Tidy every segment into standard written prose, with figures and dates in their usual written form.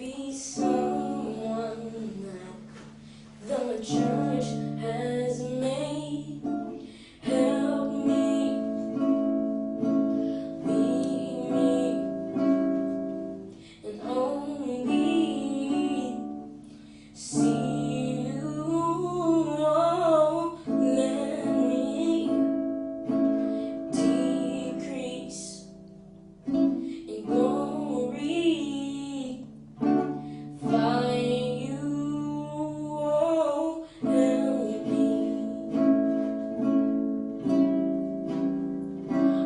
be someone that the church has made. Help me, lead me, and only see you. Oh, let me decrease in glory, find you. Oh, help me.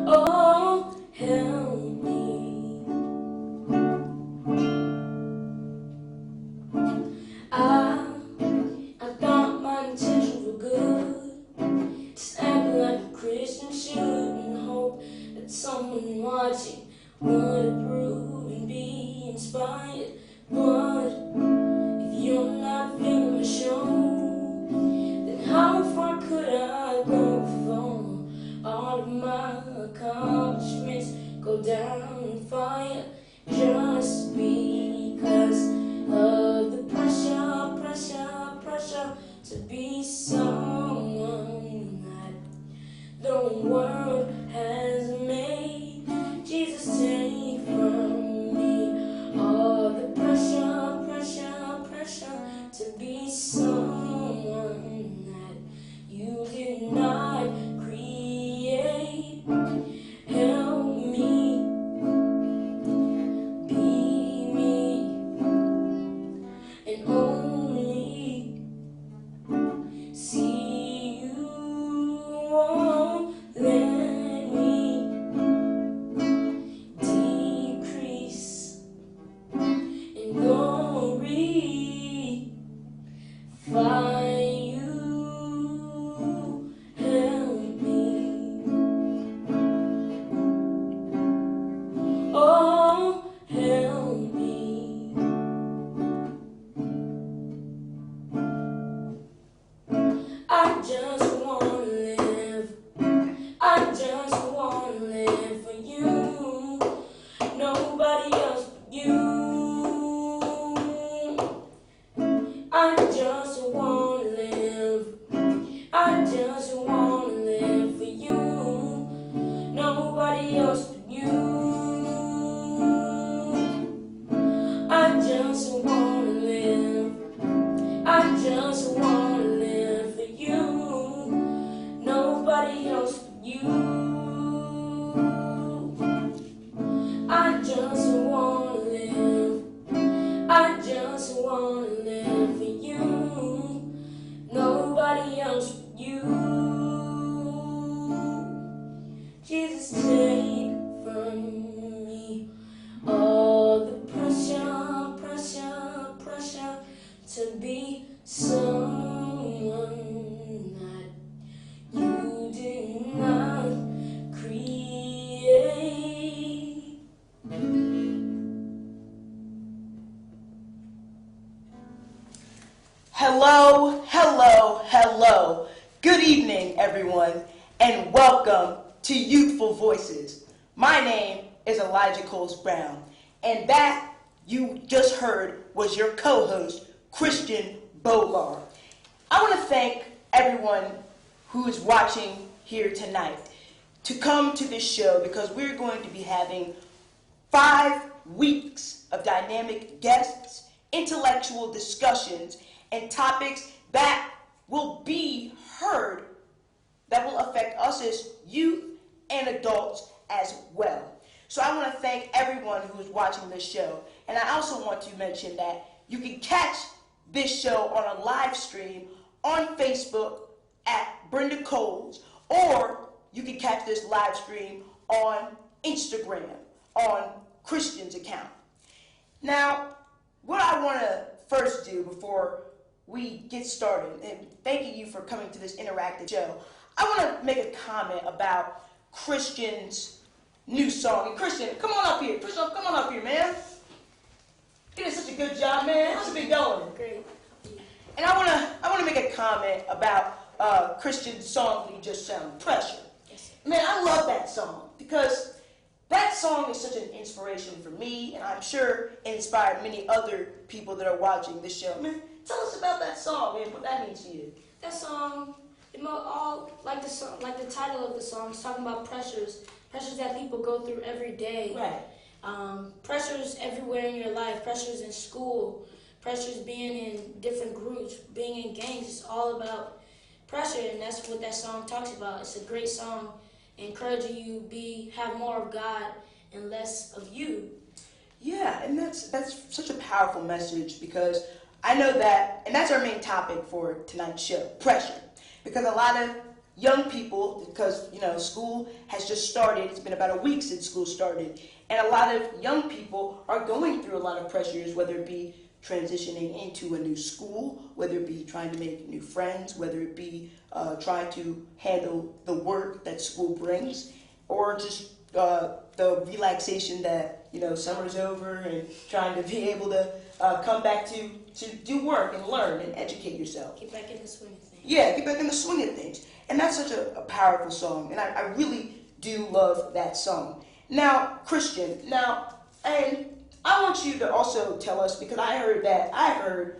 Oh, help me. I thought my intentions were good, just acting like a Christian should, and hope that someone watching would approve and be inspired. But if you're not feeling my show, then how far could I go before all of my accomplishments go down in fire just because of the pressure to be someone that the world has made? Jesus, take from me all the pressure to be someone that you did not create. Help me, be me, and only see you. Oh, let me decrease in glory, find you. Help me. Oh, help me. I just wanna live. I just wanna live for you. Nobody else but you. I just wanna live. I just wanna live for you. Nobody else but you. I just wanna live. I just wanna live for you. Nobody else but you. I just wanna live. I just wanna live for you. Nobody else but you. Jesus, take from me all the pressure to be someone that you did not create. Hello, hello, hello. Good evening, everyone, and welcome to Youthful Voices. My name is Elijah Coles Brown, and that you just heard was your co-host, Christian Bolar. I want to thank everyone who is watching here tonight to come to this show, because we're going to be having 5 weeks of dynamic guests, intellectual discussions, and topics that will be heard that will affect us as youth and adults as well. So I want to thank everyone who is watching this show. And I also want to mention that you can catch this show on a live stream on Facebook at Brenda Coles, or you can catch this live stream on Instagram on Christian's account. Now, what I want to first do before we get started, and thanking you for coming to this interactive show, I want to make a comment about Christian's new song. And Christian, come on up here. Christian, come on up here, man. You did such a good job, man. How's it been going? Great. And I want to make a comment about Christian's song that he just sang, Pressure. Yes, sir. Man, I love that song because that song is such an inspiration for me, and I'm sure it inspired many other people that are watching this show. Man, tell us about that song, man, what that means to you. That song, all like the song, like the title of the song, is talking about pressures that people go through every day. Right. Pressures everywhere in your life, pressures in school, pressures being in different groups, being in gangs. It's all about pressure, and that's what that song talks about. It's a great song, encouraging you have more of God and less of you. Yeah, and that's such a powerful message, because I know that, and that's our main topic for tonight's show, pressure. Because a lot of young people, because, school has just started, it's been about a week since school started, and a lot of young people are going through a lot of pressures, whether it be transitioning into a new school, whether it be trying to make new friends, whether it be trying to handle the work that school brings, or just the relaxation that, summer's over, and trying to be able to come back to do work and learn and educate yourself. Get back in the swing of things. Yeah, get back in the swing of things. And that's such a powerful song, and I really do love that song. Now, Christian, and I want you to also tell us, because I heard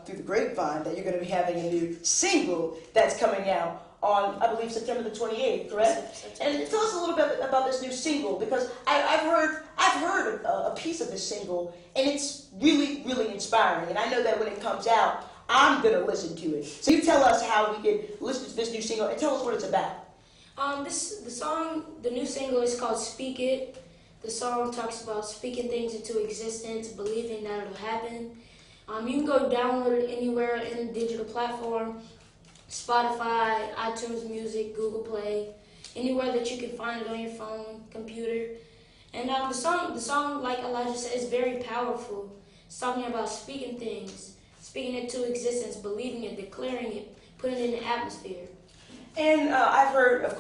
through the grapevine that you're going to be having a new single that's coming out on, I believe, September the 28th, correct? And tell us a little bit about this new single, because I've heard a piece of this single, and it's really, really inspiring. And I know that when it comes out, I'm going to listen to it. So you tell us how we can listen to this new single, and tell us what it's about. The new single is called Speak It. The song talks about speaking things into existence, believing that it'll happen. You can go download it anywhere in a digital platform, Spotify, iTunes Music, Google Play, anywhere that you can find it on your phone, computer. And the song, like Elijah said, is very powerful. It's talking about speaking things, speaking it to existence, believing it, declaring it, putting it in the atmosphere. And I've heard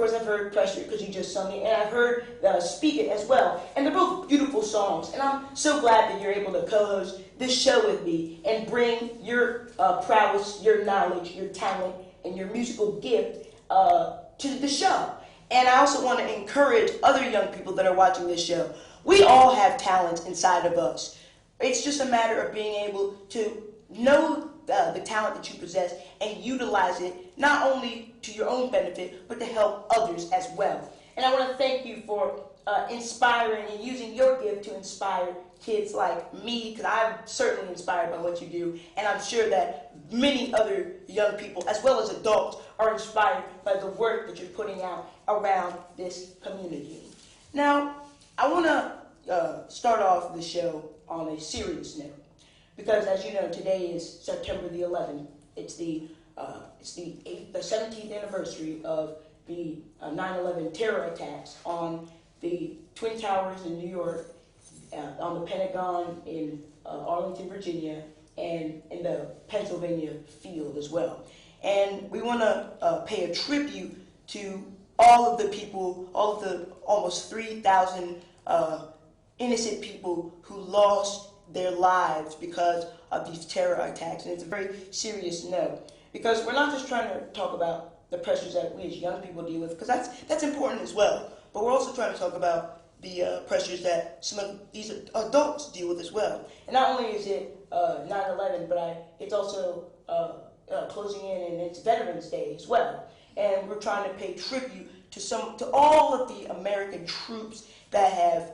Pressure, because you just sung it, and I've heard Speak It as well. And they're both beautiful songs, and I'm so glad that you're able to co-host this show with me and bring your prowess, your knowledge, your talent, and your musical gift to the show. And I also want to encourage other young people that are watching this show. We all have talents inside of us. It's just a matter of being able to know the talent that you possess and utilize it, not only to your own benefit, but to help others as well. And I want to thank you for inspiring and using your gift to inspire kids like me, because I'm certainly inspired by what you do, and I'm sure that many other young people, as well as adults, are inspired by the work that you're putting out around this community. Now, I want to start off the show on a serious note, because as you know, today is September the 11th. It's the 17th anniversary of the 9/11 terror attacks on the Twin Towers in New York, on the Pentagon in Arlington, Virginia, and in the Pennsylvania field as well. And we want to pay a tribute to all of the people, all of the almost 3,000 innocent people who lost their lives because of these terror attacks. And it's a very serious note, because we're not just trying to talk about the pressures that we as young people deal with, because that's important as well, but we're also trying to talk about the pressures that some of these adults deal with as well. And not only is it 9/11, but it's also closing in, and it's Veterans Day as well. And we're trying to pay tribute to all of the American troops that have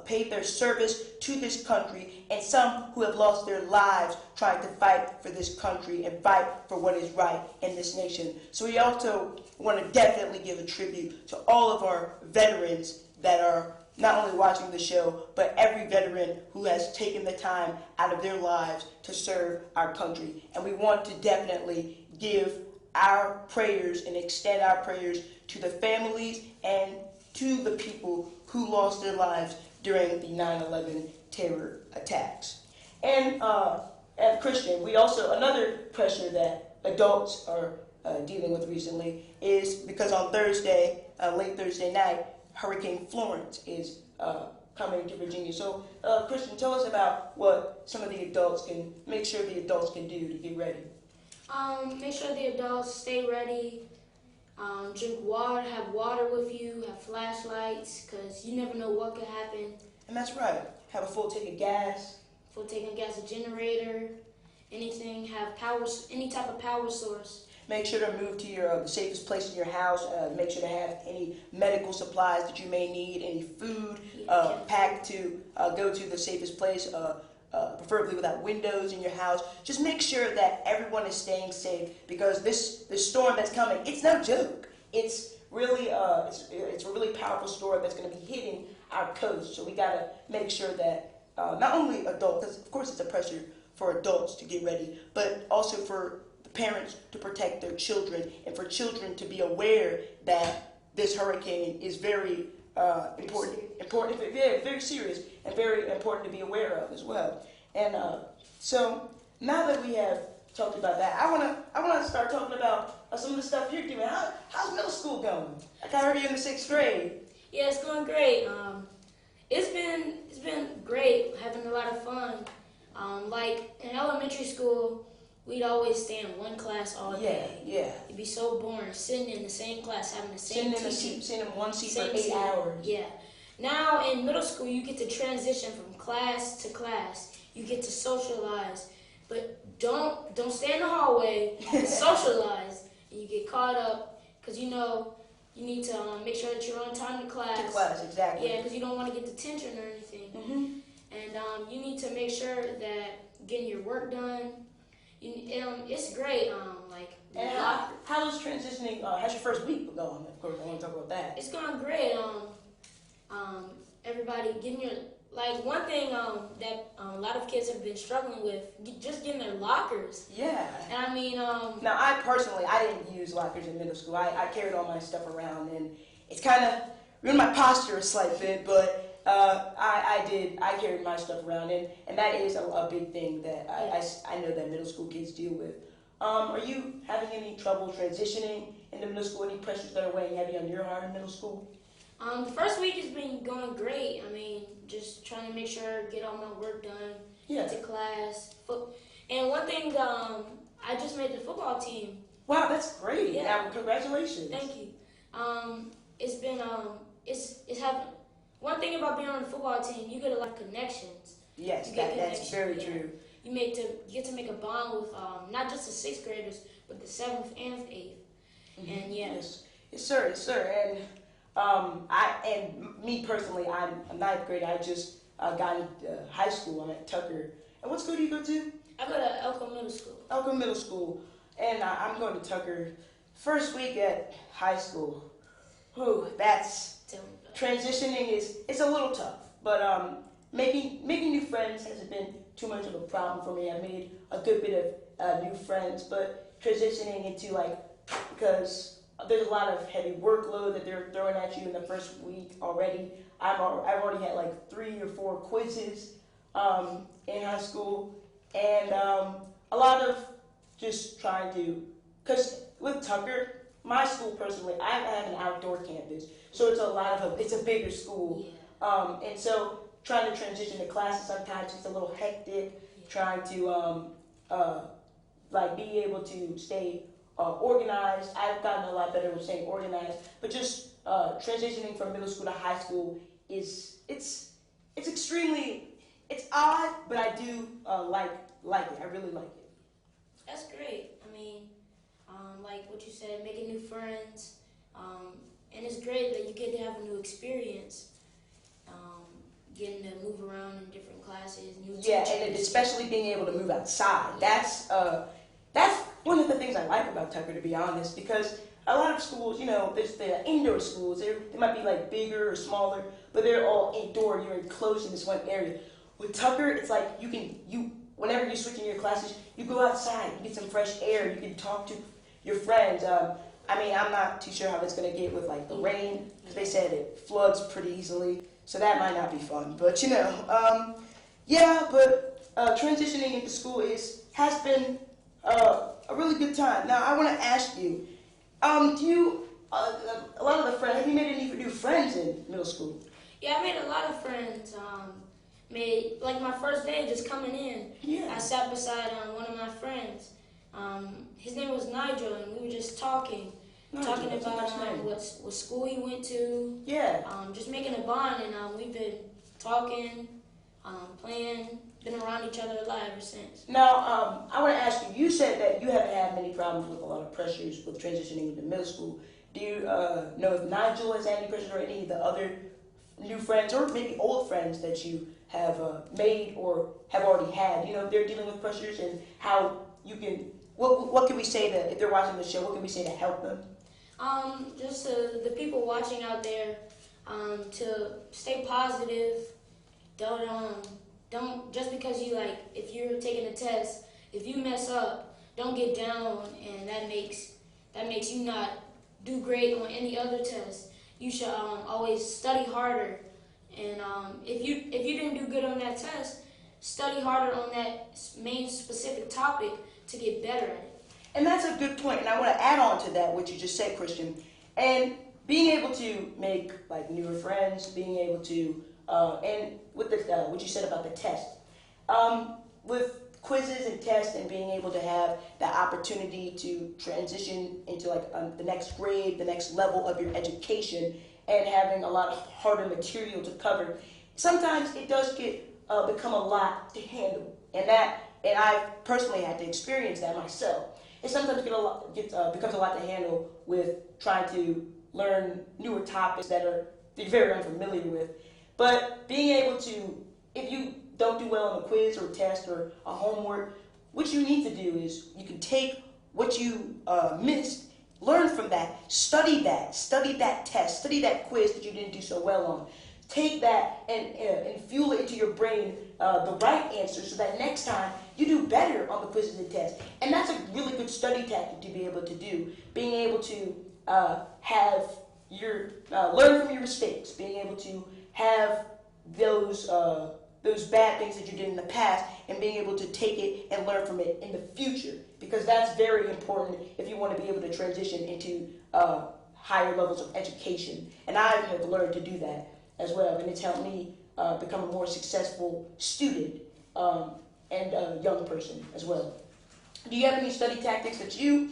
paid their service to this country, and some who have lost their lives trying to fight for this country and fight for what is right in this nation. So we also want to definitely give a tribute to all of our veterans that are not only watching the show, but every veteran who has taken the time out of their lives to serve our country. And we want to definitely give our prayers and extend our prayers to the families and to the people who lost their lives during the 9/11 terror attacks. And Christian, we also, another pressure that adults are dealing with recently is because on Thursday, late Thursday night, Hurricane Florence is coming to Virginia. So, Christian, tell us about what some of the adults can, make sure the adults can do to get ready. Make sure the adults stay ready. Drink water, have water with you, have flashlights, because you never know what could happen. And that's right. Have a full tank of gas. Full tank of gas, a generator, anything, have power, any type of power source. Make sure to move to the safest place in your house. Make sure to have any medical supplies that you may need, any food packed to go to the safest place, preferably without windows in your house. Just make sure that everyone is staying safe, because this storm that's coming, it's no joke. It's really it's a really powerful storm that's going to be hitting our coast. So we got to make sure that not only adults, because of course it's a pressure for adults to get ready, but also for the parents to protect their children, and for children to be aware that this hurricane is very important, very serious, and very important to be aware of as well. And so now that we have talked about that, I wanna start talking about some of the stuff you're doing. How's middle school going? Like, I heard you in the 6th grade. Yeah, it's going great. It's been great, having a lot of fun. Like in elementary school, we'd always stay in one class all day. Yeah. It'd be so boring, sitting in the same class, having the same teacher. Sitting in one seat Same for 8 seat. hours. Yeah. Now in middle school, you get to transition from class to class. You get to socialize, but don't stay in the hallway. Socialize, and you get caught up, because you need to make sure that you're on time to class. To class, exactly. Yeah, because you don't want to get detention or anything. Mm-hmm. And you need to make sure that getting your work done. It's great. And how's transitioning? How's your first week going? Of course, I want to talk about that. It's going great. Everybody getting your, like, one thing that a lot of kids have been struggling with, just getting their lockers. Yeah. And I mean, now I personally, I didn't use lockers in middle school. I carried all my stuff around, and it's kind of ruined my posture a slight bit, but I carried my stuff around, and that is a big thing that I know that middle school kids deal with. Are you having any trouble transitioning into middle school? Any pressures that are weighing heavy on your heart in middle school? The first week has been going great. I mean, just trying to make sure, get all my work done, get to class. And one thing, I just made the football team. Wow, that's great. Yeah. Now, congratulations. Thank you. It's been, it's having, one thing about being on the football team, you get a lot of connections. Yes, that's very true. You get to make a bond with not just the 6th graders, but the 7th and 8th. Mm-hmm. And yeah. Yes, sir. And me personally, I'm a 9th grader. I just got into high school. I'm at Tucker. And what school do you go to? I go to Elko Middle School. Elko Middle School. And I'm going to Tucker. First week at high school. Whew, that's transitioning it's a little tough. But making new friends hasn't been too much of a problem for me. I made a good bit of new friends, but transitioning into, like, because there's a lot of heavy workload that they're throwing at you in the first week already. I've already had like 3 or 4 quizzes in high school, and a lot of just trying to, because with Tucker, my school personally, I have an outdoor campus, so it's a bigger school, and so trying to transition to classes sometimes it's a little hectic. Trying to be able to stay organized. I've gotten a lot better with staying organized, but just transitioning from middle school to high school it's odd, but I do like it. I really like it. That's great. I mean, like what you said, making new friends, and it's great that you get to have a new experience. Getting to move around in different classes, new teachers. And especially being able to move outside. That's one of the things I like about Tucker, to be honest, because a lot of schools, there's the indoor schools. They might be like bigger or smaller, but they're all indoor. You're enclosed in this one area. With Tucker, it's like whenever you switch in your classes, you go outside, you get some fresh air, you can talk to your friends. I'm not too sure how that's gonna get with like the rain, because they said it floods pretty easily. So that might not be fun, but transitioning into school has been a really good time. Now I want to ask you, do you a lot of the friends? Have you made any new friends in middle school? Yeah, I made a lot of friends. Made like my first day just coming in. Yeah. I sat beside one of my friends. His name was Nigel, and we were just talking. talking That's a about nice name. what school he went to. Yeah. Just making a bond, and we've been talking, playing, been around each other a lot ever since. Now, I want to ask you. You said that you haven't had many problems with a lot of pressures with transitioning into middle school. Do you know if Nigel has had any pressures or any of the other new friends or maybe old friends that you have made or have already had? You know, if they're dealing with pressures and how you can. What can we say to if they're watching the show? What can we say to help them? Just the people watching out there, to stay positive. Don't just because you if you're taking a test, if you mess up, don't get down, and that makes you not do great on any other test. You should always study harder, and if you didn't do good on that test, study harder on that main specific topic to get better at it. And that's a good point, and I want to add on to that what you just said, Christian. And being able to make newer friends, being able to, and with what you said about the test, with quizzes and tests, and being able to have that opportunity to transition into the next grade, the next level of your education, and having a lot of harder material to cover. Sometimes it does become a lot to handle, and I personally had to experience that myself. It sometimes becomes a lot to handle with trying to learn newer topics that you're very unfamiliar with. But being able to, if you don't do well on a quiz or a test or a homework, what you need to do is you can take what you missed, learn from that, study that test, study that quiz that you didn't do so well on. Take that and fuel it into your brain the right answer so that next time you do better on the quizzes and tests. And that's a really good study tactic to be able to do. Being able to learn from your mistakes, being able to have those bad things that you did in the past and being able to take it and learn from it in the future, because that's very important if you want to be able to transition into higher levels of education. And I have learned to do that as well, and it's helped me become a more successful student and a young person as well. Do you have any study tactics that you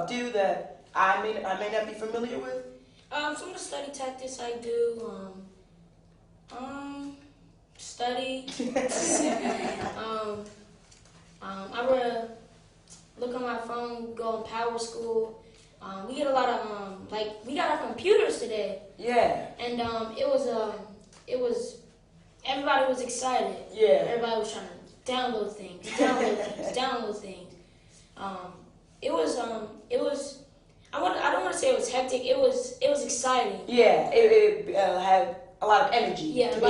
do that I may not be familiar with? Some of the study tactics I do, study. I would look on my phone, go on Power School. We get a lot of we got our computers today. Yeah. And it was everybody was excited. Yeah. Everybody was trying to download things. It was. I don't want to say it was hectic. It was exciting. Yeah. It had a lot of energy. Yeah, to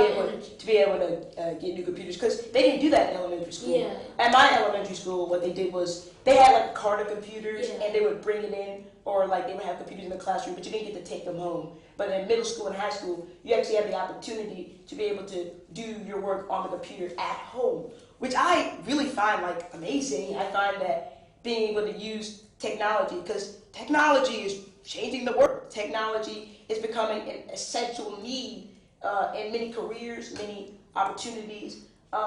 be able to get new computers, because they didn't do that in elementary school. Yeah. At my elementary school, what they did was they had Carter computers, Yeah. and they would bring it in, or they would have computers in the classroom, but you didn't get to take them home. But in middle school and high school, you actually had the opportunity to be able to do your work on the computer at home, which I really find amazing. I find that being able to use technology, because technology is changing the world. Technology is becoming an essential need in many careers, many opportunities.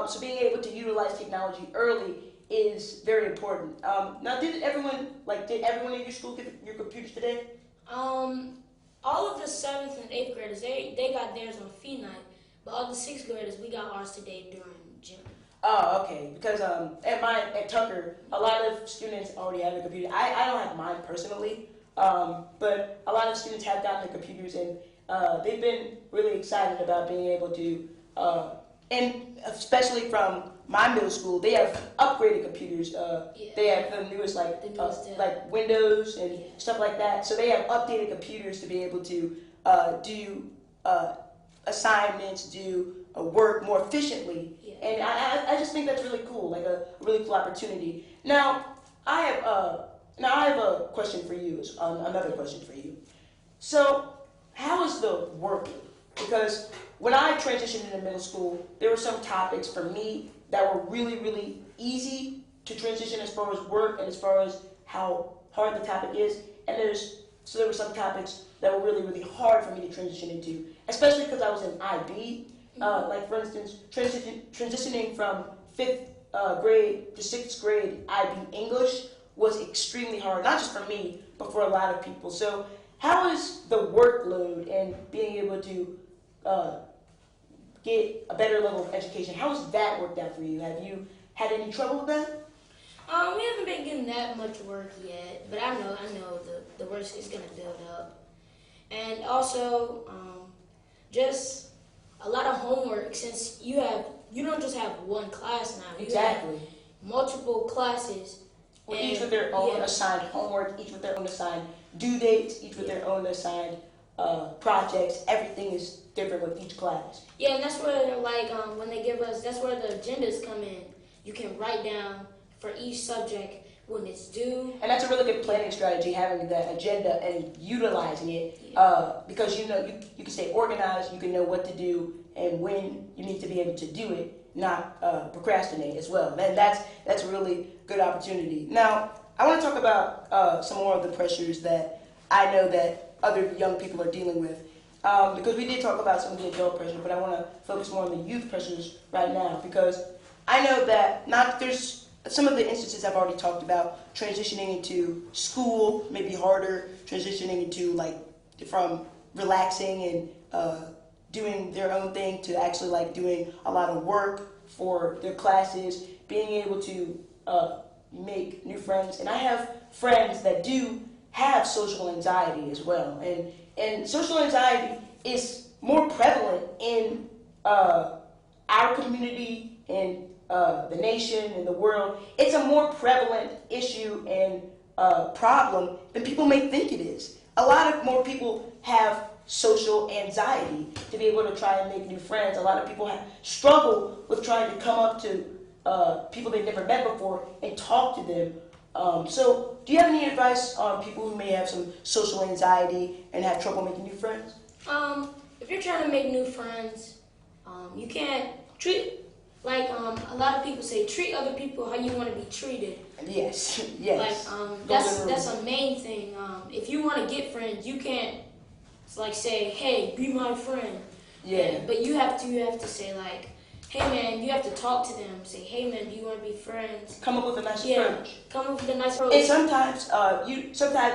So being able to utilize technology early is very important. Now, did everyone in your school get your computers today? All of the 7th and 8th graders, they got theirs on fee night, but all the 6th graders, we got ours today during gym. Oh, okay. Because at Tucker, a lot of students already have a computer. I don't have mine personally, but a lot of students have gotten the computers, and they've been really excited about being able to, and especially from my middle school, they have upgraded computers. Yeah. They have the newest Windows and stuff like that. So they have updated computers to be able to do assignments, do work more efficiently. Yeah. And I just think that's really cool, a really cool opportunity. Now I have a question for you, another question for you. So how is the work? Because when I transitioned into middle school, there were some topics for me that were really, really easy to transition as far as work and as far as how hard the topic is. And there were some topics that were really, really hard for me to transition into, especially because I was in IB. For instance, transitioning from 5th grade to 6th grade IB English was extremely hard, not just for me, but for a lot of people. So how is the workload and being able to get a better level of education, how has that worked out for you? Have you had any trouble with that? We haven't been getting that much work yet, but I know the work is gonna build up, and also just a lot of homework since you don't just have one class now. You Exactly. have multiple classes. Well, each with their own assigned homework, each with their own assigned due dates, each with their own assigned projects. Everything is different with each class. Yeah, and that's where when they give us, that's where the agendas come in. You can write down for each subject when it's due. And that's a really good planning strategy, having that agenda and utilizing it, because you can stay organized, you can know what to do and when you need to be able to do it, not procrastinate as well. And that's a really good opportunity. Now, I want to talk about some more of the pressures that I know that other young people are dealing with. Because we did talk about some of the adult pressure, but I want to focus more on the youth pressures right now, because I know that there's some of the instances I've already talked about, transitioning into school may be harder, transitioning into from relaxing and doing their own thing to actually doing a lot of work for their classes, being able to make new friends. And I have friends that do have social anxiety as well. And social anxiety is more prevalent in our community and the nation and the world. It's a more prevalent issue and problem than people may think it is. A lot of more people have social anxiety to be able to try and make new friends. A lot of people struggle with trying to come up to people they've never met before and talk to them. So do you have any advice on people who may have some social anxiety and have trouble making new friends? If you're trying to make new friends, you can't treat, a lot of people say, treat other people how you want to be treated. Yes. That's a main thing. If you want to get friends, you can't say, hey, be my friend. Yeah. But you have to say hey man, you have to talk to them. Say, hey man, do you want to be friends? Come up with a nice approach. Come up with a nice approach. And sometimes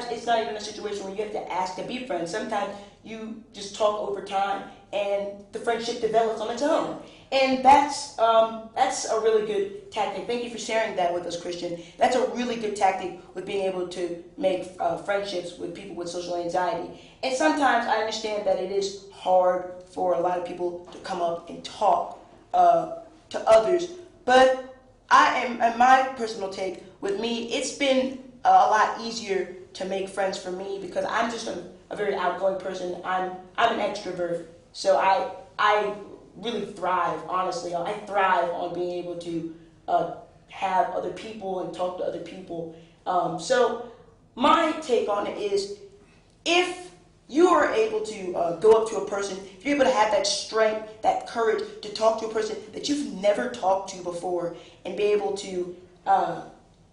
it's not even a situation where you have to ask to be friends. Sometimes you just talk over time and the friendship develops on its own. And that's a really good tactic. Thank you for sharing that with us, Christian. That's a really good tactic with being able to make friendships with people with social anxiety. And sometimes I understand that it is hard for a lot of people to come up and talk to others. But in my personal take, with me, it's been a lot easier to make friends for me because I'm just a very outgoing person. I'm an extrovert, so I really thrive, honestly. I thrive on being able to have other people and talk to other people. So my take on it is, if you are able to go up to a person, if you're able to have that strength, that courage to talk to a person that you've never talked to before and be able to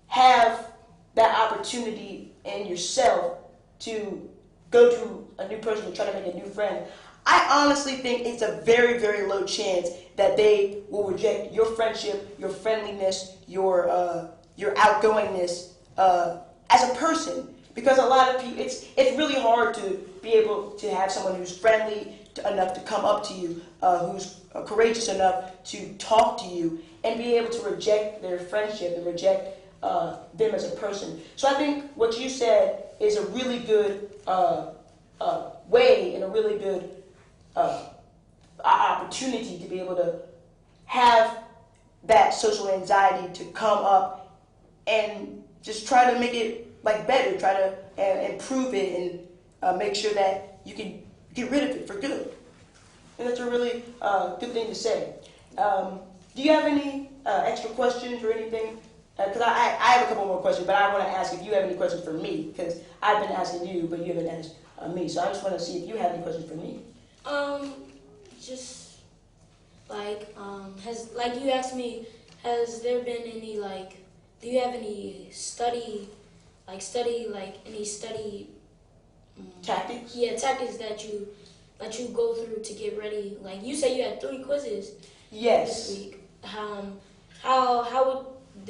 have that opportunity in yourself to go to a new person and try to make a new friend, I honestly think it's a very, very low chance that they will reject your friendship, your friendliness, your outgoingness as a person. Because a lot of people, it's really hard to be able to have someone who's friendly enough to come up to you, who's courageous enough to talk to you, and be able to reject their friendship and reject them as a person. So I think what you said is a really good way and a really good opportunity to be able to have that social anxiety to come up and just try to make it better, try to improve it and make sure that you can get rid of it for good. And that's a really good thing to say. Do you have any extra questions or anything? Because I have a couple more questions, but I want to ask if you have any questions for me, because I've been asking you, but you haven't asked me. So I just want to see if you have any questions for me. Just you asked me, has there been any do you have any study Tactics? Yeah, tactics that you go through to get ready. You said you had 3 quizzes. Yes. This week. How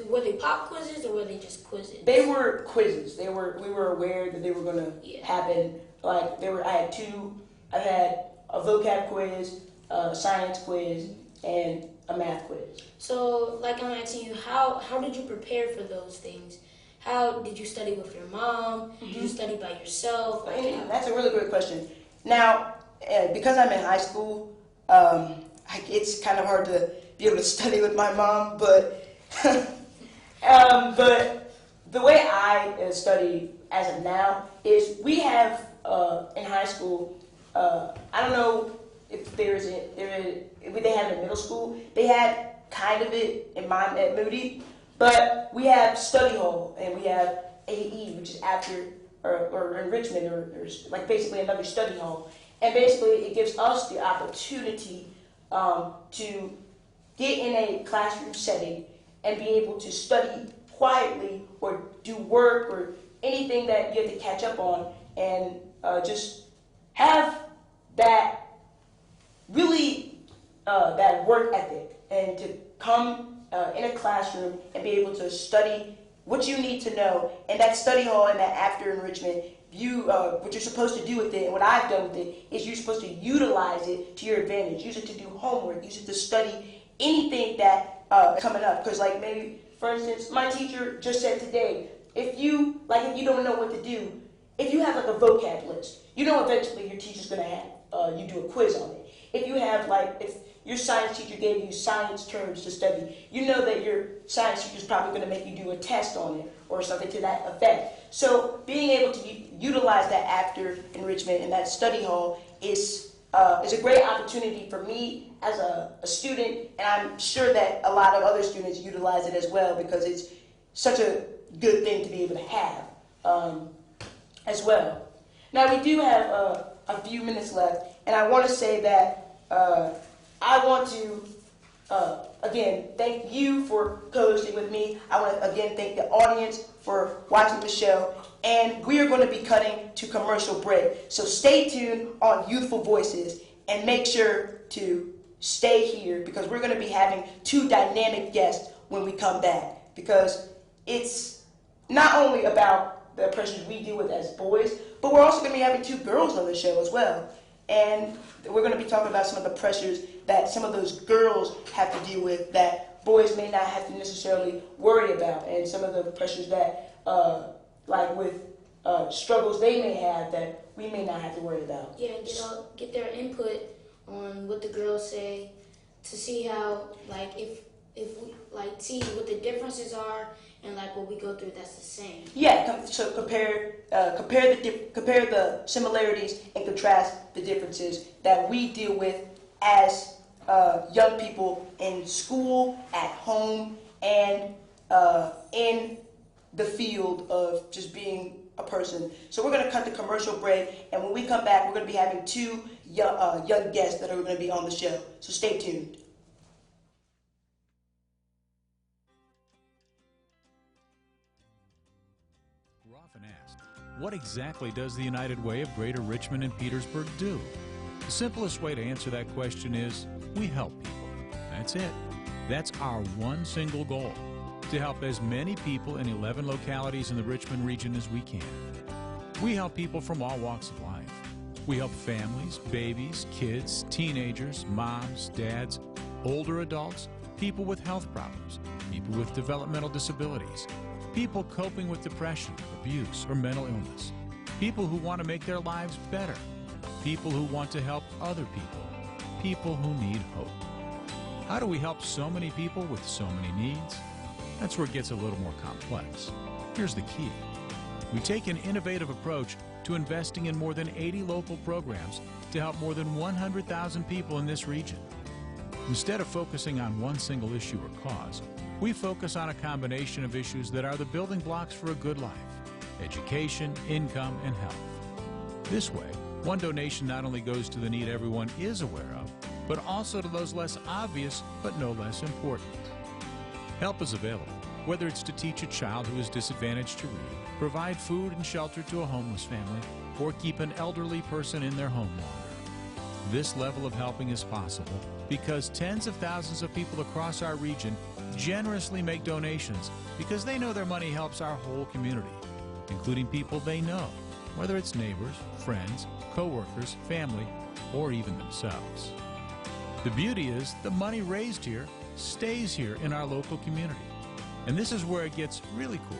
Were they pop quizzes or were they just quizzes? They were quizzes. We were aware that they were going to happen. Like I had two. I had a vocab quiz, a science quiz, and a math quiz. So, like I'm asking you, how did you prepare for those things? How did you study with your mom? Did you study by yourself? That's a really great question. Now, because I'm in high school, it's kind of hard to be able to study with my mom, but but the way I study as of now is we have in high school. I don't know if they have it in middle school. They had kind of it at Moody, but we have study hall and we have AE, which is after or enrichment or like basically another study hall. And basically it gives us the opportunity to get in a classroom setting and be able to study quietly or do work or anything that you have to catch up on and just have that really that work ethic and to come in a classroom and be able to study what you need to know. And that study hall and that after enrichment, what you're supposed to do with it and what I've done with it is you're supposed to utilize it to your advantage. Use it to do homework. Use it to study anything that is coming up. Because like maybe, for instance, my teacher just said today, if you don't know what to do, if you have like a vocab list, you know eventually your teacher's going to have you do a quiz on it. If you have if your science teacher gave you science terms to study, you know that your science teacher is probably going to make you do a test on it or something to that effect. So being able to utilize that after enrichment and that study hall is a great opportunity for me as a student, and I'm sure that a lot of other students utilize it as well because it's such a good thing to be able to have as well. Now we do have a few minutes left, and I want to say that I want to again thank you for co-hosting with me. I want to again thank the audience for watching the show, and we are going to be cutting to commercial break. So stay tuned on Youthful Voices and make sure to stay here because we're going to be having two dynamic guests when we come back, because it's not only about the pressures we deal with as boys, but we're also going to be having two girls on the show as well. And we're going to be talking about some of the pressures that some of those girls have to deal with that boys may not have to necessarily worry about, and some of the pressures that, with struggles they may have that we may not have to worry about. Yeah, get their input on what the girls say to see how, if we, see what the differences are and, what we go through that's the same. Yeah, so compare the similarities and contrast the differences that we deal with as young people in school, at home, and in the field of just being a person. So we're going to cut the commercial break, and when we come back, we're going to be having two young guests that are going to be on the show. So stay tuned. We're often asked, what exactly does the United Way of Greater Richmond and Petersburg do? The simplest way to answer that question is, we help people. That's it. That's our one single goal, to help as many people in 11 localities in the Richmond region as we can. We help people from all walks of life. We help families, babies, kids, teenagers, moms, dads, older adults, people with health problems, people with developmental disabilities, people coping with depression, abuse, or mental illness, people who want to make their lives better, people who want to help other people, people who need hope. How do we help so many people with so many needs? That's where it gets a little more complex. Here's the key. We take an innovative approach to investing in more than 80 local programs to help more than 100,000 people in this region. Instead of focusing on one single issue or cause, we focus on a combination of issues that are the building blocks for a good life: education, income, and health. This way, one donation not only goes to the need everyone is aware of, but also to those less obvious but no less important. Help is available, whether it's to teach a child who is disadvantaged to read, provide food and shelter to a homeless family, or keep an elderly person in their home longer. This level of helping is possible because tens of thousands of people across our region generously make donations because they know their money helps our whole community, including people they know, whether it's neighbors, friends, co-workers, family, or even themselves. The beauty is the money raised here stays here in our local community. And this is where it gets really cool.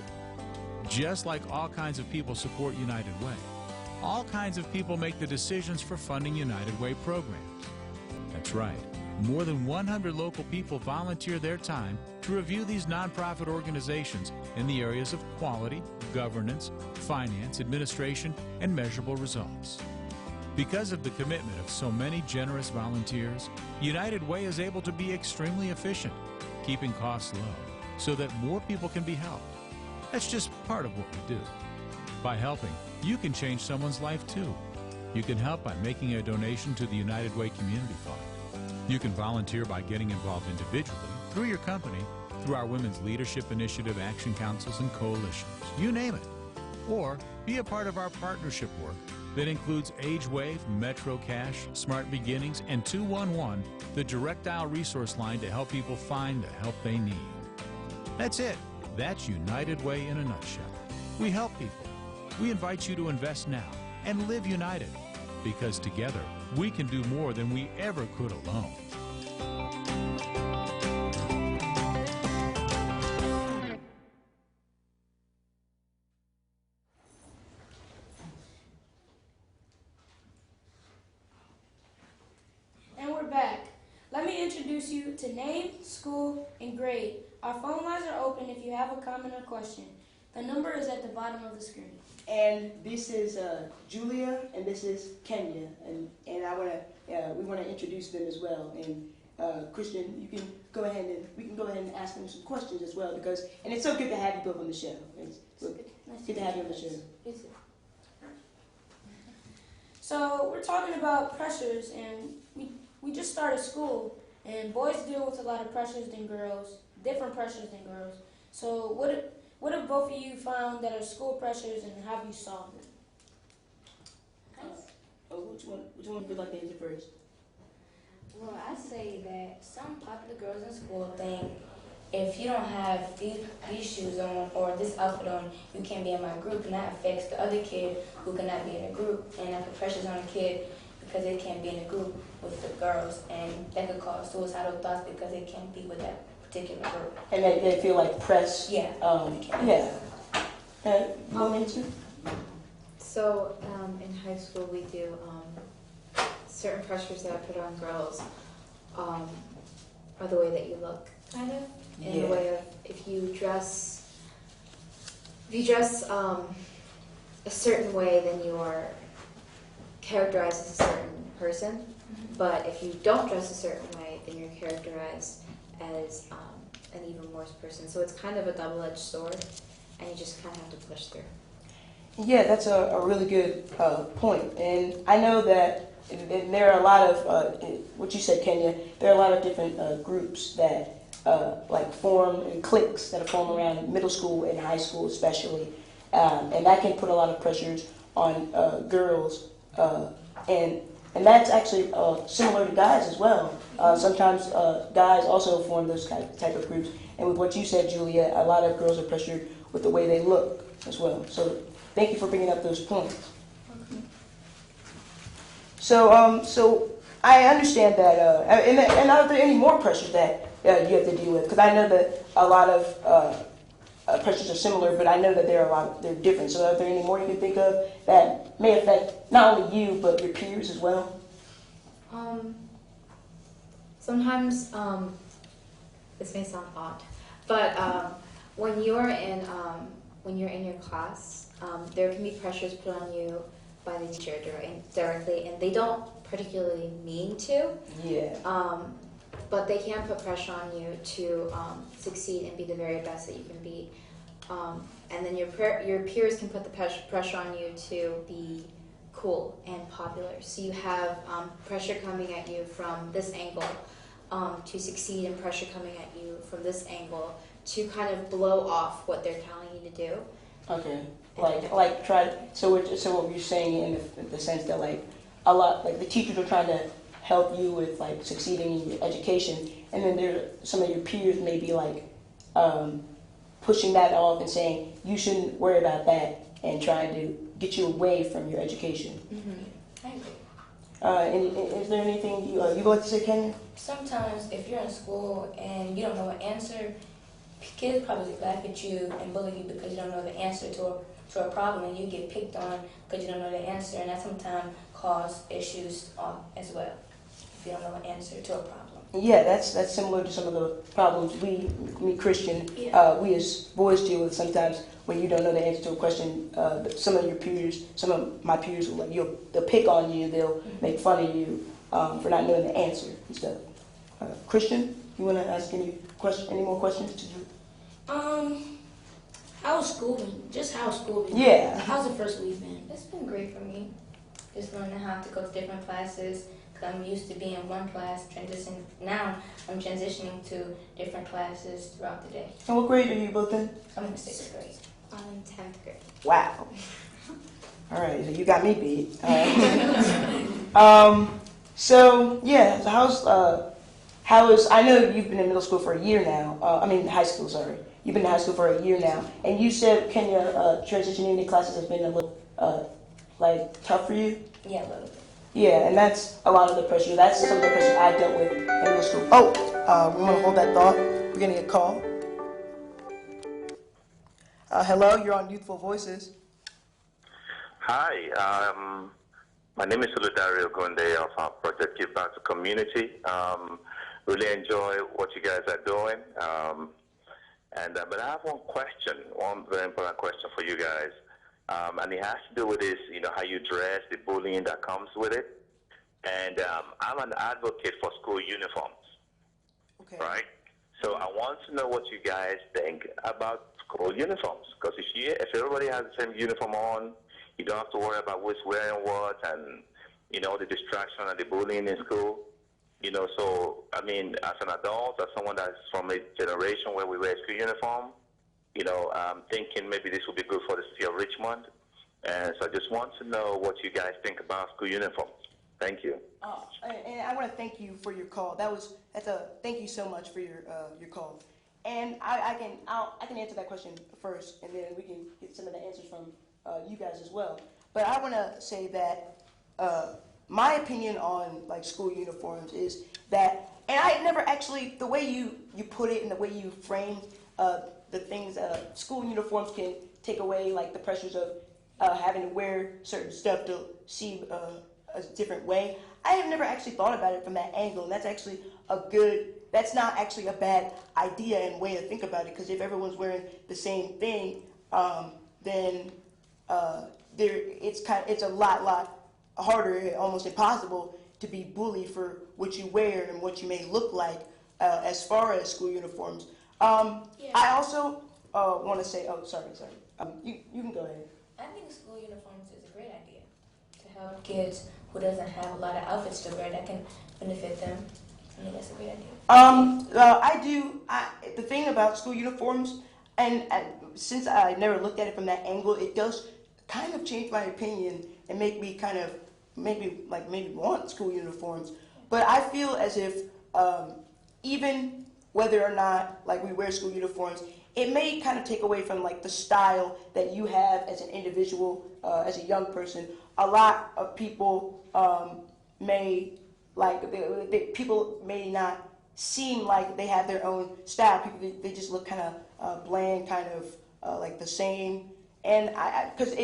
Just like all kinds of people support United Way, all kinds of people make the decisions for funding United Way programs. That's right. More than 100 local people volunteer their time to review these nonprofit organizations in the areas of quality, governance, finance, administration, and measurable results. Because of the commitment of so many generous volunteers, United Way is able to be extremely efficient, keeping costs low so that more people can be helped. That's just part of what we do. By helping, you can change someone's life too. You can help by making a donation to the United Way Community Fund. You can volunteer by getting involved individually, through your company, through our Women's Leadership Initiative, Action Councils, and coalitions. You name it. Or be a part of our partnership work that includes AgeWave, Metro Cash, Smart Beginnings, and 211, the direct dial resource line to help people find the help they need. That's it. That's United Way in a nutshell. We help people. We invite you to invest now and live united, because together we can do more than we ever could alone. And we're back. Let me introduce you to name, school, and grade. Our phone lines are open if you have a comment or question. The number is at the bottom of the screen. And this is Julia, and this is Kenya, and we want to introduce them as well. And Christian, you can go ahead and we can go ahead and ask them some questions as well, because it's so good to have you both on the show. It's good to have you on the show. So we're talking about pressures, and we just started school, and boys deal with a lot of pressures than girls, different pressures than girls. So what have both of you found that are school pressures, and how have you solved them? Which one would you like to answer first? Well, I say that some popular girls in school think if you don't have these shoes on or this outfit on, you can't be in my group, and that affects the other kid who cannot be in a group, and that puts pressures on a kid because they can't be in a group with the girls, and that could cause suicidal thoughts because they can't be with that particular group. And they feel like pressed. Yeah. Yeah. You want to answer? So in high school we do certain pressures that are put on girls are the way that you look, kind of, in the way of if you dress a certain way, then you are characterized as a certain person. Mm-hmm. But if you don't dress a certain way, then you're characterized as an even worse person. So it's kind of a double-edged sword, and you just kind of have to push through. Yeah, that's a really good point. And I know that there are a lot of, what you said, Kenya, there are a lot of different groups that like form and cliques that are formed around middle school and high school especially. And that can put a lot of pressures on girls. And that's actually similar to guys as well. Sometimes guys also form those type of groups. And with what you said, Julia, a lot of girls are pressured with the way they look as well. So thank you for bringing up those points. Okay. So I understand that, and are there any more pressures that you have to deal with? Because I know that a lot of pressures are similar, but I know that they're different. So are there any more you can think of that may affect not only you but your peers as well? Sometimes this may sound odd, but when you're in your class, there can be pressures put on you by the teacher directly, and they don't particularly mean to. Yeah. But they can put pressure on you to succeed and be the very best that you can be. And then your peers can put the pressure on you to be cool and popular. So you have pressure coming at you from this angle to succeed, and pressure coming at you from this angle to kind of blow off what they're telling you to do. Okay. Like try. So what you're saying in the sense that like a lot, like the teachers are trying to help you with like succeeding in your education, and then there some of your peers may be like pushing that off and saying you shouldn't worry about that and trying to get you away from your education. I agree. Is there anything you would like to say, Kenya? Sometimes if you're in school and you don't know an answer, kids probably laugh at you and bully you because you don't know the answer to a problem, and you get picked on because you don't know the answer, and that sometimes cause issues as well if you don't know an answer to a problem. Yeah, that's similar to some of the problems me Christian, we as boys deal with sometimes when you don't know the answer to a question. Some of your peers, some of my peers will they'll pick on you, they'll make fun of you for not knowing the answer and stuff. Christian, you want to ask any more questions to you? How's school been? Just how's school been? Yeah. How's the first week been? It's been great for me. Just learning how to go to different classes. Cause I'm used to being in one class, now I'm transitioning to different classes throughout the day. And what grade are you both in? I'm in 6th grade. I'm in 10th grade. Wow. All right, so you got me beat. So yeah, so how's I know you've been in middle school for a year now. High school. Sorry, you've been in high school for a year now, and you said Kenya transitioning into classes has been a little tough for you. Yeah, a little bit. Yeah, and that's a lot of the pressure. That's some of the pressure I dealt with in middle school. Oh, we want to hold that thought. We're getting a call. Hello, you're on Youthful Voices. Hi, my name is Solidario Gonde of our project Give Back to Community. Really enjoy what you guys are doing. But I have one very important question for you guys. And it has to do with this, how you dress, the bullying that comes with it. And I'm an advocate for school uniforms, Okay. right? So I want to know what you guys think about school uniforms. Because if everybody has the same uniform on, you don't have to worry about who's wearing what and, the distraction and the bullying in school. So, as an adult, as someone that's from a generation where we wear a school uniform, I'm thinking maybe this would be good for the city of Richmond. And so I just want to know what you guys think about school uniforms. Thank you. And I want to thank you for your call. Thank you so much for your call. And I can answer that question first, and then we can get some of the answers from you guys as well. But I want to say that my opinion on school uniforms is that, and I never actually, the way you put it and the way you framed the things, school uniforms can take away the pressures of having to wear certain stuff to see a different way. I have never actually thought about it from that angle, and that's not actually a bad idea and way to think about it, because if everyone's wearing the same thing, then it's a lot harder, almost impossible, to be bullied for what you wear and what you may look like as far as school uniforms. I also want to say, sorry. You can go ahead. I think school uniforms is a great idea to help kids who doesn't have a lot of outfits to wear that can benefit them. I think that's a great idea. The thing about school uniforms, and since I never looked at it from that angle, it does kind of change my opinion and make me kind of maybe want school uniforms. But I feel as if even whether or not we wear school uniforms, it may kind of take away from the style that you have as an individual, as a young person. A lot of people people may not seem like they have their own style. They just look kind of bland, kind of the same. And because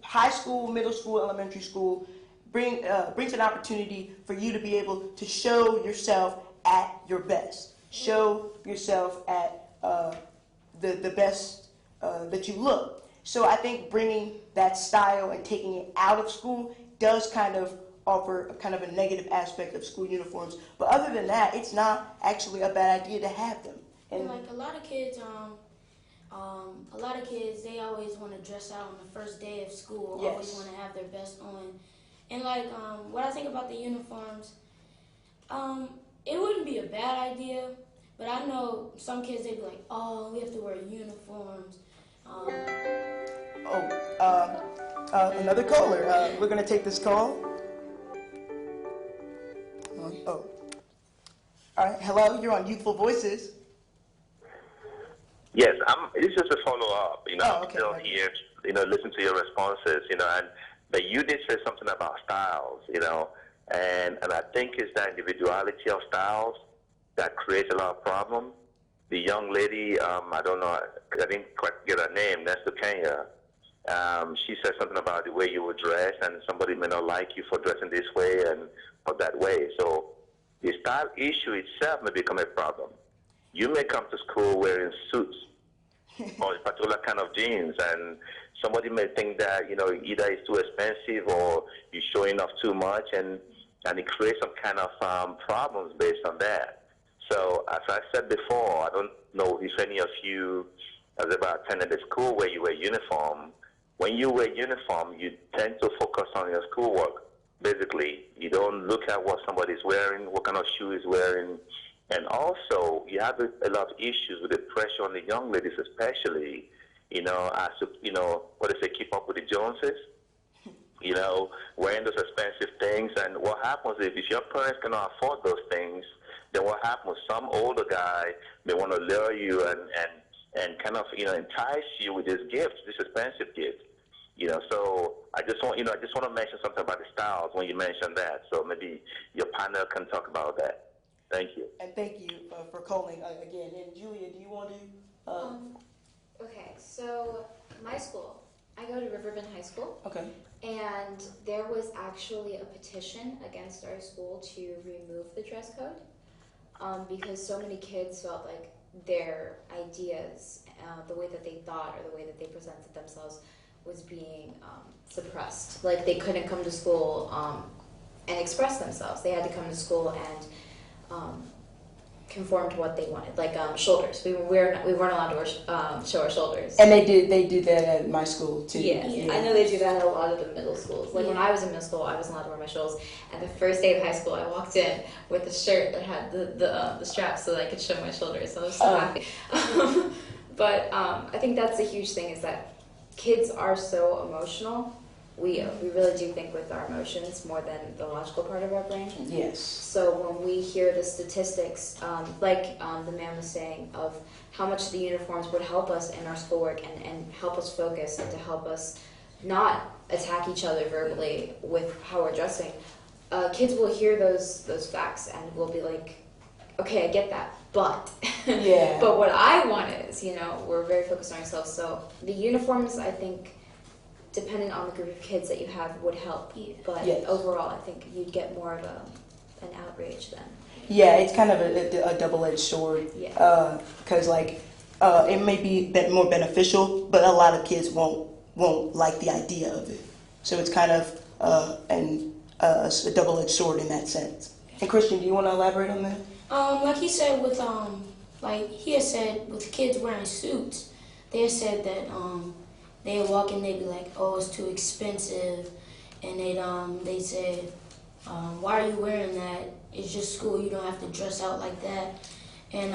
high school, middle school, elementary school brings an opportunity for you to be able to show yourself at your best. Show yourself at the best that you look. So I think bringing that style and taking it out of school does kind of offer a kind of a negative aspect of school uniforms. But other than that, it's not actually a bad idea to have them. And a lot of kids, they always want to dress out on the first day of school. Yes. Always want to have their best on. And what I think about the uniforms, it wouldn't be a bad idea. But I know some kids, they'd be like, oh, we have to wear uniforms. Another caller. We're going to take this call. All right, hello, you're on Youthful Voices. Yes, it's just a follow-up. Oh, I'm okay, still okay. here, listen to your responses, but you did say something about styles, and I think it's that individuality of styles that creates a lot of problems. The young lady, I don't know, I didn't quite get her name, that's the Kenya. She said something about the way you were dressed, and somebody may not like you for dressing this way and or that way. So the style issue itself may become a problem. You may come to school wearing suits or a particular kind of jeans, and somebody may think that either it's too expensive or you're showing off too much, and it creates some kind of problems based on that. So as I said before, I don't know if any of you has ever attended a school where you wear uniform. When you wear uniform, you tend to focus on your schoolwork. Basically, you don't look at what somebody's wearing, what kind of shoe he's wearing, and also you have a lot of issues with the pressure on the young ladies, especially, as to, what they say, keep up with the Joneses, wearing those expensive things. And what happens is if your parents cannot afford those things, then what happens? Some older guy may want to lure you and kind of, entice you with this gift, this expensive gift. So I just want to mention something about the styles when you mentioned that. So maybe your partner can talk about that. Thank you. And thank you for calling again. And Julia, do you want to? Okay, so my school, I go to Riverbend High School. Okay. And there was actually a petition against our school to remove the dress code because so many kids felt like their ideas, the way that they thought or the way that they presented themselves was being suppressed. Like they couldn't come to school and express themselves. They had to come to school and conform to what they wanted, like shoulders. We weren't allowed to show our shoulders. And they do that at my school too. Yeah. I know they do that at a lot of the middle schools. Like when I was in middle school, I wasn't allowed to wear my shoulders. And the first day of high school, I walked in with a shirt that had the straps so that I could show my shoulders. So I was so happy. But I think that's a huge thing is that kids are so emotional. We really do think with our emotions more than the logical part of our brain. Yes. So when we hear the statistics, like the man was saying, of how much the uniforms would help us in our schoolwork and help us focus and to help us not attack each other verbally with how we're dressing, kids will hear those facts and will be like, okay, I get that, but yeah. But what I want is, we're very focused on ourselves. So the uniforms, I think, depending on the group of kids that you have, would help. But overall, I think you'd get more of an outrage then. Yeah, it's kind of a double-edged sword. Yeah. Because it may be more beneficial, but a lot of kids won't like the idea of it. So it's kind of a double-edged sword in that sense. And Christian, do you want to elaborate on that? Like he said with he had said with kids wearing suits, they had said that they'd walk in, they'd be like, oh, it's too expensive, and they said, why are you wearing that? It's just school, you don't have to dress out like that. And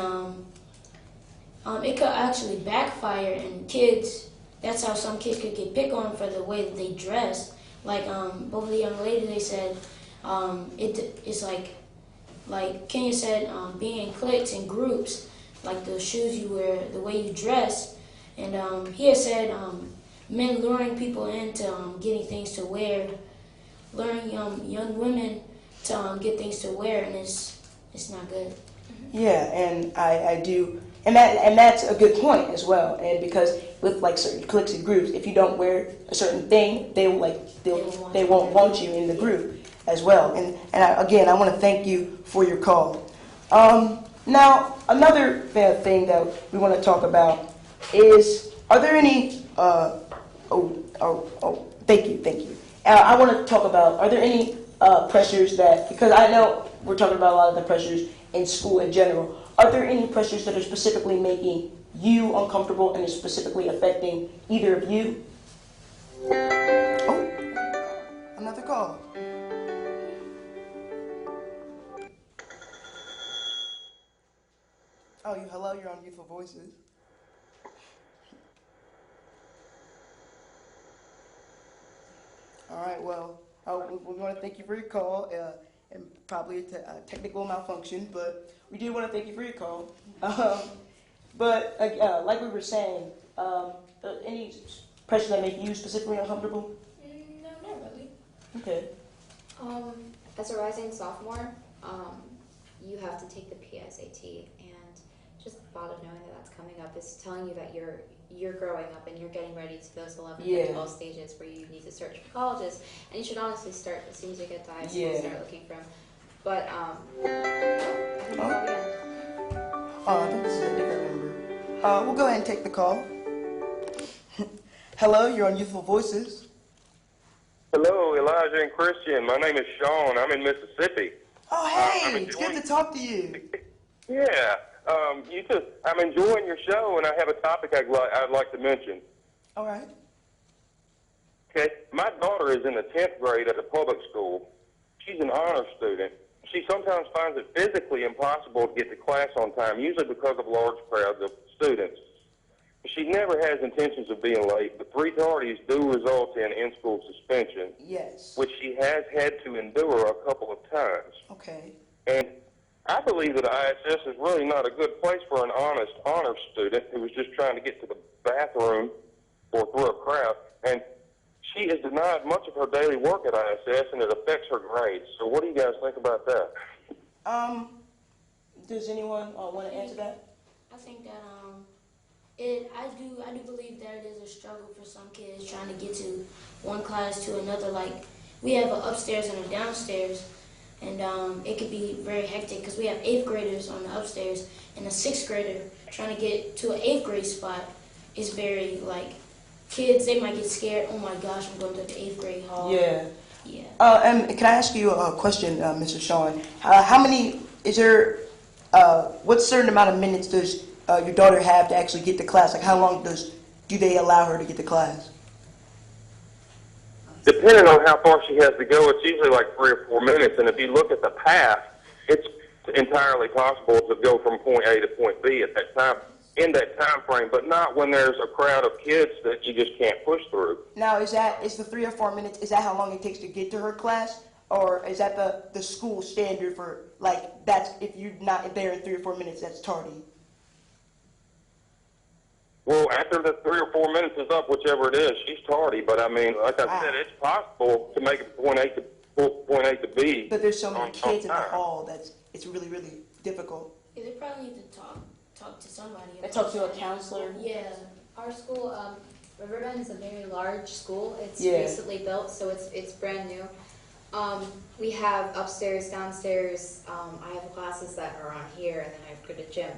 it could actually backfire, and kids, that's how some kids could get picked on for the way that they dress. Like both of the young ladies, they said it's like Kenya said, being in cliques and groups, like the shoes you wear, the way you dress. And he had said men luring people into getting things to wear, luring young women to get things to wear, and it's not good. Yeah, and I do, and that's a good point as well. And because with like certain cliques and groups, if you don't wear a certain thing, they won't want you in the group as well. And again, I want to thank you for your call. Now, another thing that we want to talk about is, are there any? Thank you. I want to talk about, are there any pressures that, because I know we're talking about a lot of the pressures in school in general, are there any pressures that are specifically making you uncomfortable and is specifically affecting either of you? Oh, another call. Oh, hello, you're on Youthful Voices. All right, well, we want to thank you for your call. and probably a technical malfunction, but we do want to thank you for your call. But like we were saying, any pressure that make you specifically uncomfortable? No, not really. Okay. As a rising sophomore, you have to take the PSAT, and just the thought of knowing that that's coming up is telling you that you're growing up and you're getting ready to those 11 and 12 stages where you need to search for colleges, and you should honestly start as soon as you get to high school, start looking for them. But I think I'll be Oh, I think this is a different number. We'll go ahead and take the call. Hello, you're on Youthful Voices. Hello, Elijah and Christian. My name is Sean. I'm in Mississippi. Oh, hey, it's good to talk to you. Yeah, I'm enjoying your show, and I have a topic I'd like to mention. All right. Okay, my daughter is in the 10th grade at a public school. She's an honor student. She sometimes finds it physically impossible to get to class on time, usually because of large crowds of students. She never has intentions of being late, but 3 tardies do result in in-school suspension, Yes. which she has had to endure a couple of times. Okay. And I believe that ISS is really not a good place for an honest honor student who is just trying to get to the bathroom or through a crowd. And she is denied much of her daily work at ISS, and it affects her grades. So what do you guys think about that? Does anyone want to answer that? I think that I do believe that it is a struggle for some kids trying to get to one class to another. Like, we have an upstairs and a downstairs, and it could be very hectic because we have 8th graders on the upstairs, and a 6th grader trying to get to an 8th grade spot is very, like, kids, they might get scared. Oh my gosh, I'm going to the 8th grade hall. Yeah. Yeah. And can I ask you a question, Mr. Sean? How many, is there, what certain amount of minutes does your daughter have to actually get to class? Like, how long do they allow her to get to class? Depending on how far she has to go, it's usually like 3 or 4 minutes. And if you look at the path, it's entirely possible to go from point A to point B at that time, in that time frame, but not when there's a crowd of kids that you just can't push through. Now, is the 3 or 4 minutes, is that how long it takes to get to her class? Or is that the school standard for, like, that's, if you're not there in 3 or 4 minutes, that's tardy? Well, after the 3 or 4 minutes is up, whichever it is, she's tardy. But I mean, like I said, it's possible to make it point A to B. But there's so many on kids in the time. hall it's really, really difficult. Yeah, they probably need to talk to somebody. Talk to a counselor. Yeah. Our school, Riverbend, is a very large school. It's Yeah. recently built, so it's brand new. We have upstairs, downstairs. I have classes that are on here, and then I go to gym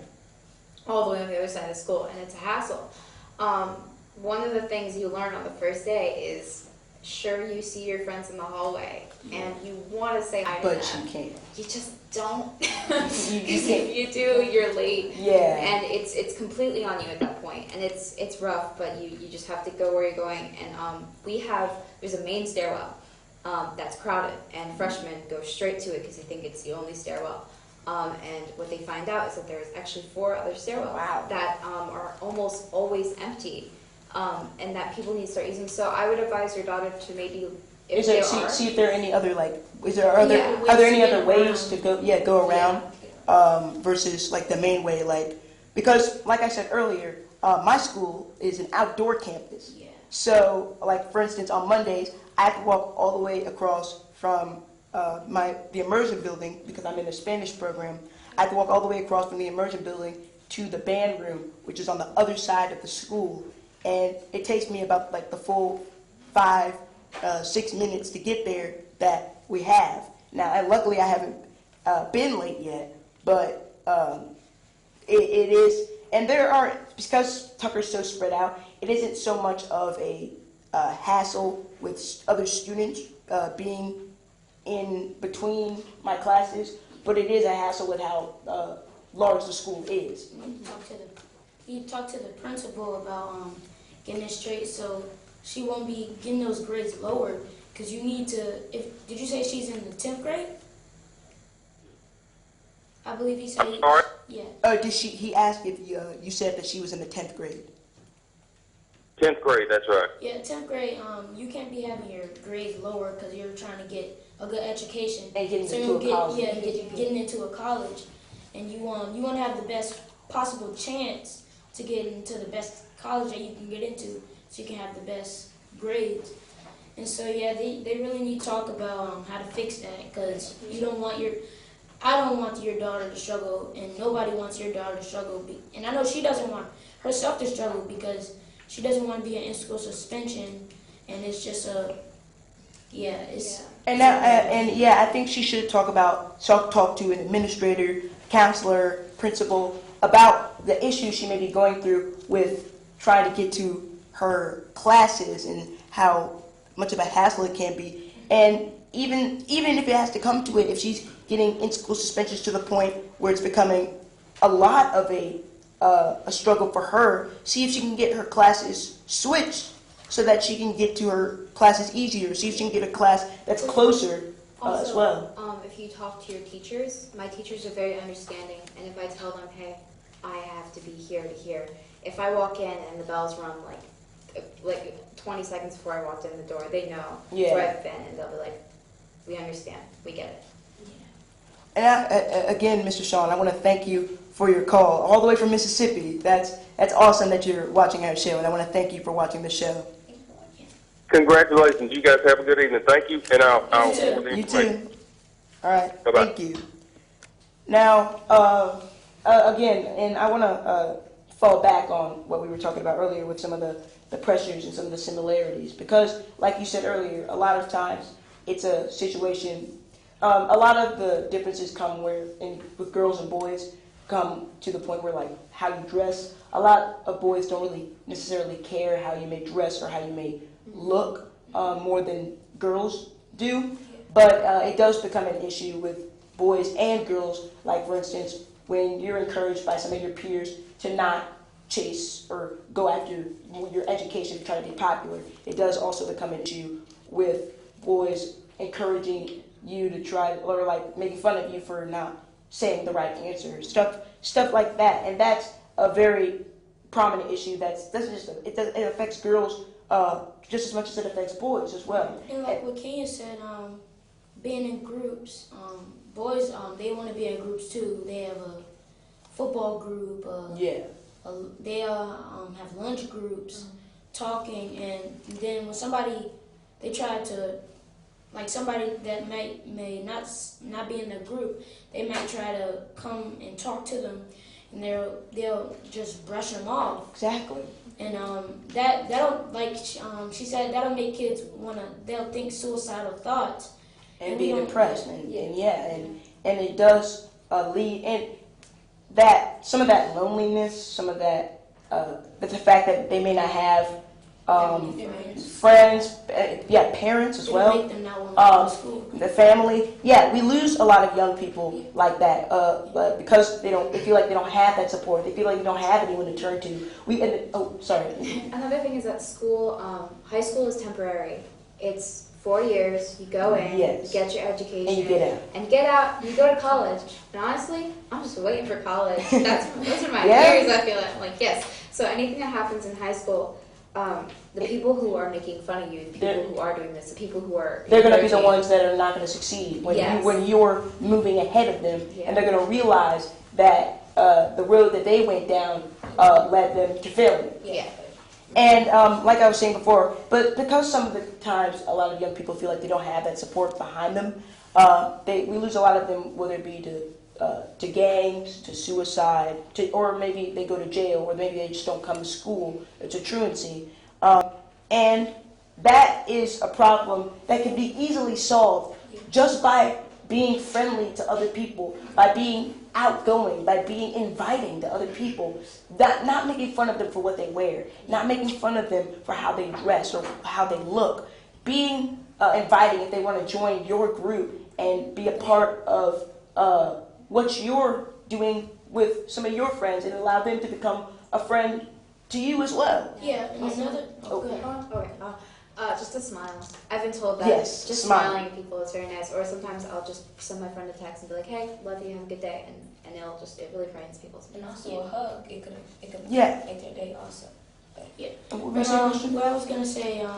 all the way on the other side of school, and it's a hassle. One of the things you learn on the first day is, sure, you see your friends in the hallway, and you want to say hi to them. But you can't. You just don't. You Because can't. if you do, you're late. Yeah. And it's completely on you at that point, and it's rough, but you just have to go where you're going. And there's a main stairwell that's crowded, and freshmen go straight to it because they think it's the only stairwell. And what they find out is that there's actually 4 other stairwells that are almost always empty, and that people need to start using. So I would advise your daughter to maybe, See if there are any other, like, are there any other ways to go around versus like the main way, like, because like I said earlier, my school is an outdoor campus. Yeah. So, like, for instance, on Mondays I have to walk all the way across from the immersion building because I'm in a Spanish program. I have to walk all the way across from the immersion building to the band room, which is on the other side of the school, and it takes me about like the full 5-6 minutes to get there that we have now. And luckily I haven't been late yet, but it is, and there are, because Tucker's so spread out, it isn't so much of a hassle with other students being in between my classes, but it is a hassle with how large the school is. You talk to the principal about getting it straight so she won't be getting those grades lower, because you need to, did you say she's in the 10th grade? I believe he said. I'm sorry? Yeah. He asked if you said that she was in the 10th grade. 10th grade, that's right. Yeah, 10th grade, you can't be having your grades lower because you're trying to get a good education. And getting so into a college. Yeah, getting into a college, and you want to have the best possible chance to get into the best college that you can get into, so you can have the best grades. And so yeah, they really need to talk about how to fix that, because I don't want your daughter to struggle, and nobody wants your daughter to struggle. And I know she doesn't want herself to struggle, because she doesn't want to be an in-school suspension, and it's just I think she should talk to an administrator, counselor, principal about the issues she may be going through with trying to get to her classes and how much of a hassle it can be. And even if it has to come to it, if she's getting in-school suspensions to the point where it's becoming a lot of a struggle for her, see if she can get her classes switched so that she can get to her classes easier. See if she can get a class that's closer as well. If you talk to your teachers, my teachers are very understanding, and if I tell them, hey, I have to be here to here. If I walk in and the bells run like 20 seconds before I walked in the door, they know where I've been, and they'll be like, we understand, we get it. And again, Mr. Sean, I want to thank you for your call, all the way from Mississippi. That's awesome that you're watching our show, and I want to thank you for watching the show. Congratulations. You guys have a good evening. Thank you, and I'll You too. All right. Bye-bye. Thank you. Now, again, and I want to fall back on what we were talking about earlier with some of the pressures and some of the similarities, because, like you said earlier, a lot of times it's a situation. A lot of the differences come with girls and boys come to the point where, like, how you dress. A lot of boys don't really necessarily care how you may dress or how you may look more than girls do, but it does become an issue with boys and girls. Like, for instance, when you're encouraged by some of your peers to not chase or go after your education to try to be popular, it does also become an issue with boys encouraging you to try, or like making fun of you for not saying the right answer, stuff like that. And that's a very prominent issue. It affects girls just as much as it affects boys as well. And like what Kenya said, being in groups, boys they want to be in groups too. They have a football group. They have lunch groups, talking, and then when they try to, like somebody that may not be in the group, they might try to come and talk to them, and they'll just brush them off. Exactly. And that'll, like she said, that'll make kids they'll think suicidal thoughts and be depressed, and it does lead, and that some of that loneliness, some of that the fact that they may not have friends, parents as well, make them not want to go to school. The family. Yeah, we lose a lot of young people like that, but because they feel like they don't have that support. They feel like they don't have anyone to turn to. Sorry. Another thing is that high school is temporary. It's 4 years. You go in, you get your education, and you get out. And get out, you go to college. And honestly, I'm just waiting for college. Those are my years. I feel like yes. So anything that happens in high school, the people who are making fun of you, the people who are doing this, the people who are they're going to be the ones that are not going to succeed when you're moving ahead of them, and they're going to realize that the road that they went down led them to failure. Yeah. And like I was saying before, but because some of the times a lot of young people feel like they don't have that support behind them, we lose a lot of them, whether it be to gangs, to suicide, or maybe they go to jail, or maybe they just don't come to school, to truancy. And that is a problem that can be easily solved just by being friendly to other people, by being outgoing, by being inviting to other people, not making fun of them for what they wear, not making fun of them for how they dress or how they look, being inviting if they want to join your group and be a part of what you're doing with some of your friends, and allow them to become a friend to you as well. Yeah, and another... Just a smile. I've been told that just smiling at people is very nice. Or sometimes I'll just send my friend a text and be like, "Hey, love you, have a good day," and it really brightens people's mood. And also a hug, it could make their day also. But, what I was gonna say, what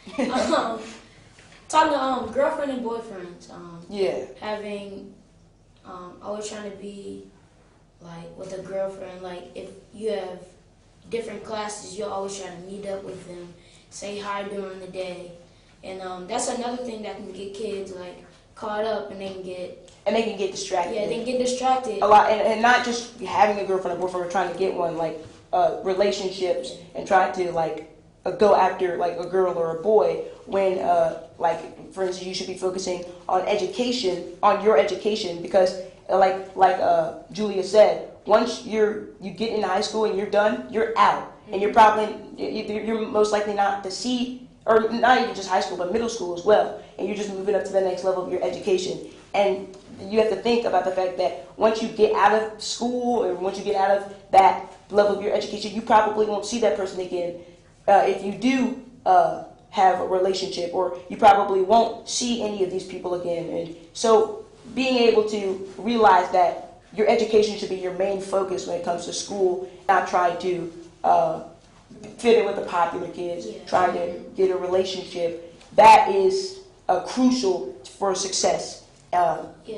was I gonna say? talking to girlfriend and boyfriends. Yeah. Having always trying to be like with a girlfriend. Like if you have different classes, you're always trying to meet up with them, say hi during the day, and that's another thing that can get kids like caught up, and they can get distracted. Yeah, they can get distracted A lot, and not just having a girlfriend or boyfriend, or trying to get one, like relationships and trying to like go after like a girl or a boy when like for instance you should be focusing on your education because like Julia said, once you get into high school and you're done, you're out, and you're most likely not to see, or not even just high school but middle school as well, and you're just moving up to the next level of your education. And you have to think about the fact that once you get out of school or once you get out of that level of your education, you probably won't see that person again. If you do have a relationship, or you probably won't see any of these people again. And so being able to realize that your education should be your main focus when it comes to school, not try to fit in with the popular kids, trying to get a relationship, that is crucial for success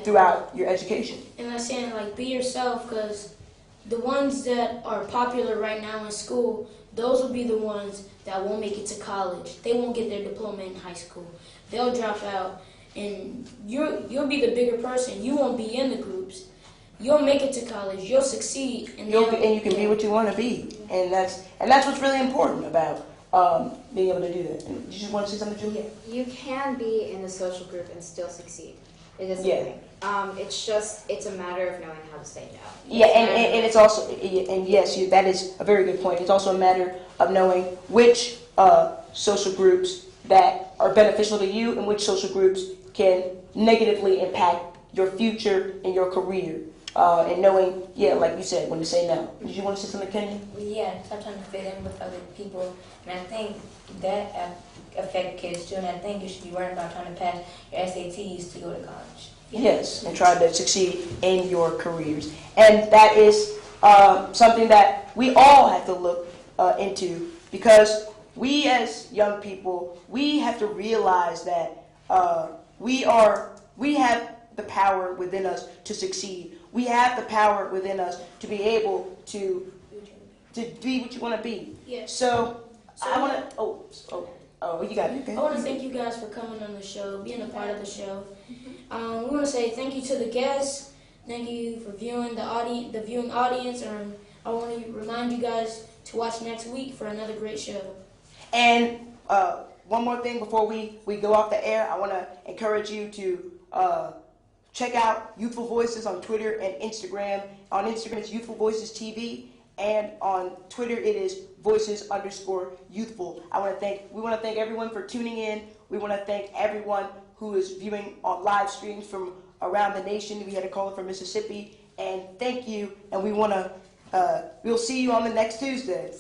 throughout your education. And I'm saying like be yourself, because the ones that are popular right now in school, those will be the ones that won't make it to college. They won't get their diploma in high school. They'll drop out, and you'll be the bigger person. You won't be in the groups. You'll make it to college. You'll succeed, and you can be what you want to be, and that's what's really important about being able to do that. And you just want to say something, Julia? You can be in the social group and still succeed. It is Yeah. It's a matter of knowing how to say no. Yeah, and it's also, and yes, that is a very good point. It's also a matter of knowing which social groups that are beneficial to you and which social groups can negatively impact your future and your career. And knowing, like you said, when to say no. Did you want to say something, Kenya? Yeah, stop trying to fit in with other people. And I think that affects kids too. And I think you should be worried about trying to pass your SATs to go to college. Yes, and try to succeed in your careers. And that is something that we all have to look into, because we as young people, we have to realize that we have the power within us to succeed. We have the power within us to be able to be what you want to be. Yes. So I want to. You got it. Okay. I want to thank you guys for coming on the show, being a part of the show. We want to say thank you to the guests. Thank you for viewing the viewing audience, and I want to remind you guys to watch next week for another great show. And one more thing before we go off the air, I want to encourage you to check out Youthful Voices on Twitter and Instagram. On Instagram, it's Youthful Voices TV, and on Twitter, it is Voices_Youthful. We want to thank everyone for tuning in. We want to thank everyone who is viewing on live streams from around the nation. We had a caller from Mississippi, and thank you. And we'll see you on the next Tuesday.